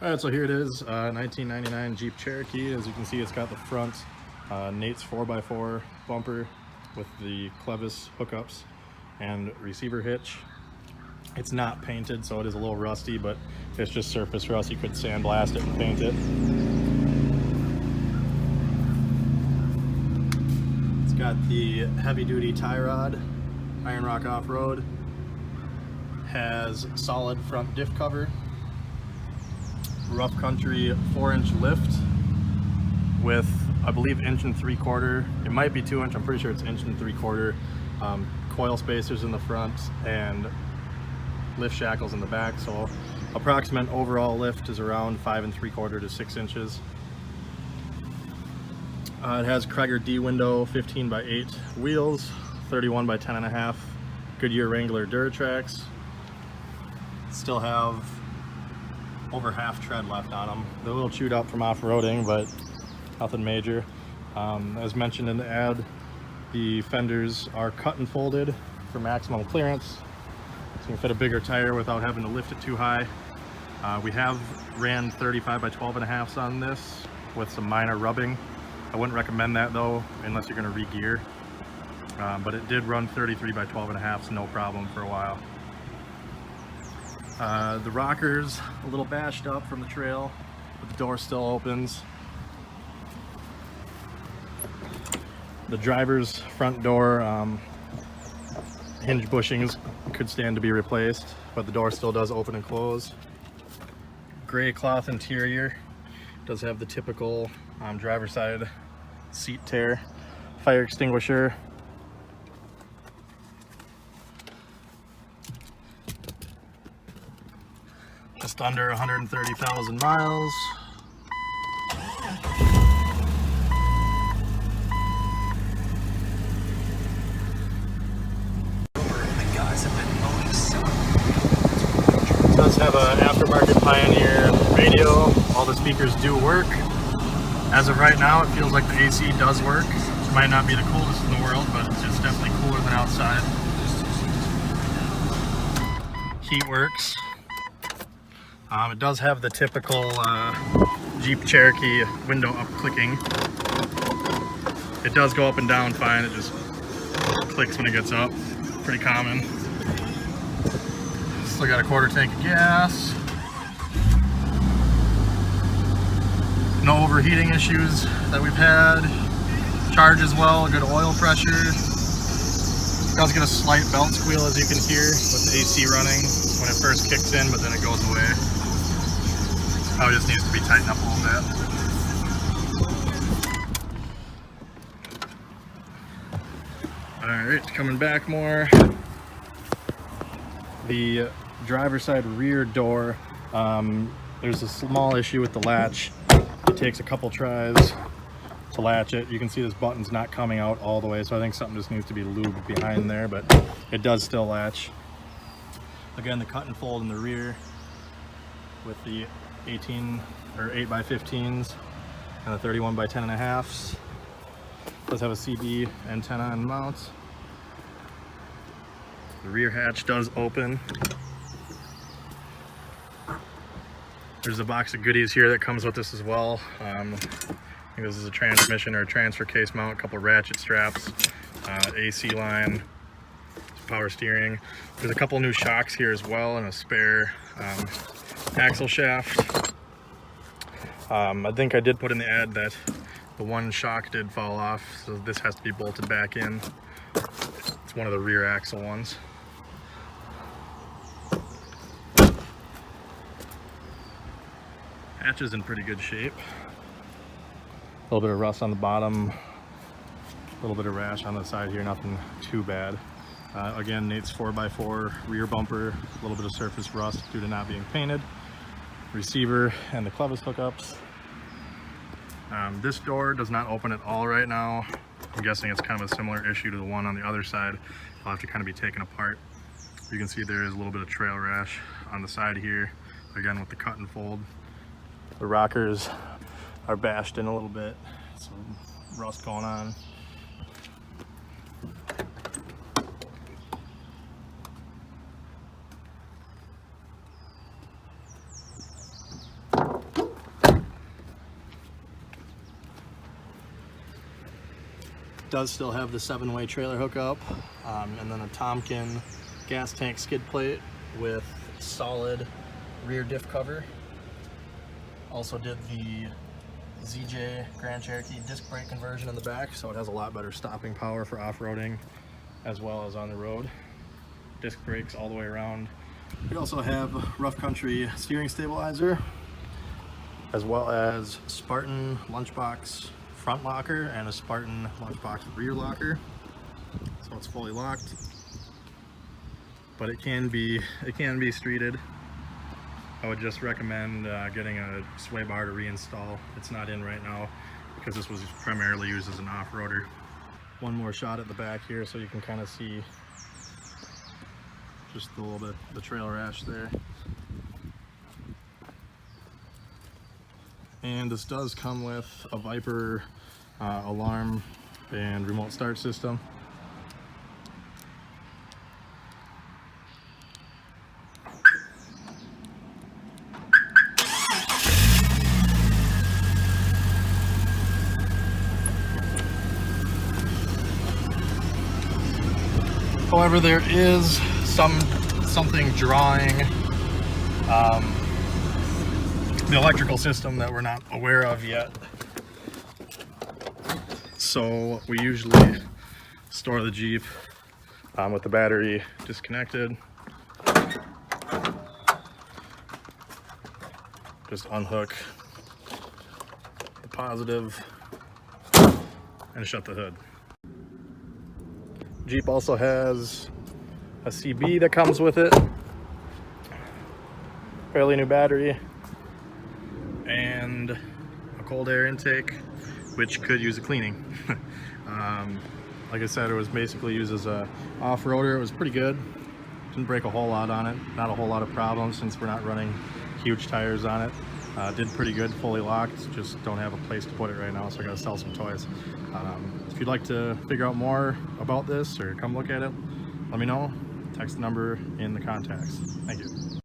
All right, so here it is, 1999 Jeep Cherokee. As you can see, it's got the front Nate's 4x4 bumper with the clevis hookups and receiver hitch. It's not painted, so it is a little rusty, but it's just surface rust. You could sandblast it and paint it. It's got the heavy-duty tie rod, Iron Rock Off-Road. Has solid front diff cover. Rough country 4-inch lift with, I believe, 1 3/4. It might be 2 inch. I'm pretty sure it's 1 3/4. Coil spacers in the front and lift shackles in the back. So approximate overall lift is around 5 3/4 to 6 inches. It has Krager D window 15x8 wheels, 31x10.5 Goodyear Wrangler Duratrax. Still have over half tread left on them. They're a little chewed up from off-roading, but nothing major. As mentioned in the ad, the fenders are cut and folded for maximum clearance, so you can fit a bigger tire without having to lift it too high. We have ran 35x12.5s on this with some minor rubbing. I wouldn't recommend that though, unless you're going to re-gear. But it did run 33x12.5s, no problem for a while. The rocker's a little bashed up from the trail, but the door still opens. The driver's front door hinge bushings could stand to be replaced, but the door still does open and close. Gray cloth interior. Does have the typical driver's side seat tear. Fire extinguisher. Just under 130,000 miles. It does have an aftermarket Pioneer radio. All the speakers do work. As of right now, it feels like the AC does work. It might not be the coolest in the world, but it's definitely cooler than outside. Heat works. It does have the typical Jeep Cherokee window up clicking. It does go up and down fine, it just clicks when it gets up. Pretty common. Still got a 1/4 tank of gas. No overheating issues that we've had. Charge as well, good oil pressure. It does get a slight belt squeal, as you can hear, with the AC running when it first kicks in, but then it goes away. Probably just needs to be tightened up a little bit. Alright, coming back more. The driver's side rear door, there's a small issue with the latch. It takes a couple tries to latch it. You can see this button's not coming out all the way, so I think something just needs to be lubed behind there, but it does still latch. Again, the cut and fold in the rear with the 18 or 8x15s and the 31x10.5s. Does have a CB antenna and mount. The rear hatch does open. There's a box of goodies here that comes with this as well. I think this is a transmission or a transfer case mount, a couple ratchet straps, AC line, power steering. There's a couple new shocks here as well, and a spare axle shaft. I think I did put in the ad that the one shock did fall off, so this has to be bolted back in. It's one of the rear axle ones. Hatch is in pretty good shape. A little bit of rust on the bottom, a little bit of rash on the side here, nothing too bad. Again, Nate's 4x4 rear bumper, a little bit of surface rust due to not being painted. Receiver and the clevis hookups. This door does not open at all right now. I'm guessing it's kind of a similar issue to the one on the other side. I'll have to kind of be taken apart. You can see there is a little bit of trail rash on the side here, again with the cut and fold. The rockers are bashed in a little bit, some rust going on. Does still have the 7-way trailer hookup, and then a Tompkin gas tank skid plate with solid rear diff cover. Also did the ZJ Grand Cherokee disc brake conversion in the back, so it has a lot better stopping power for off-roading as well as on the road. Disc brakes all the way around. We also have rough country steering stabilizer, as well as Spartan lunchbox front locker and a Spartan lunchbox rear locker. So it's fully locked, but it can be streeted. I would just recommend getting a sway bar to reinstall. It's not in right now because this was primarily used as an off-roader. One more shot at the back here so you can kind of see just a little bit the trailer ash there. And this does come with a Viper alarm and remote start system. However, there is something drawing the electrical system that we're not aware of yet. So we usually store the Jeep with the battery disconnected. Just unhook the positive and shut the hood. Jeep also has a CB that comes with it, fairly new battery, and a cold air intake, which could use a cleaning. Like I said, it was basically used as a off-roader. It was pretty good. Didn't break a whole lot on it. Not a whole lot of problems since we're not running huge tires on it. Did pretty good, fully locked. Just don't have a place to put it right now, so I gotta sell some toys. If you'd like to figure out more about this or come look at it, let me know. Text the number in the contacts. Thank you.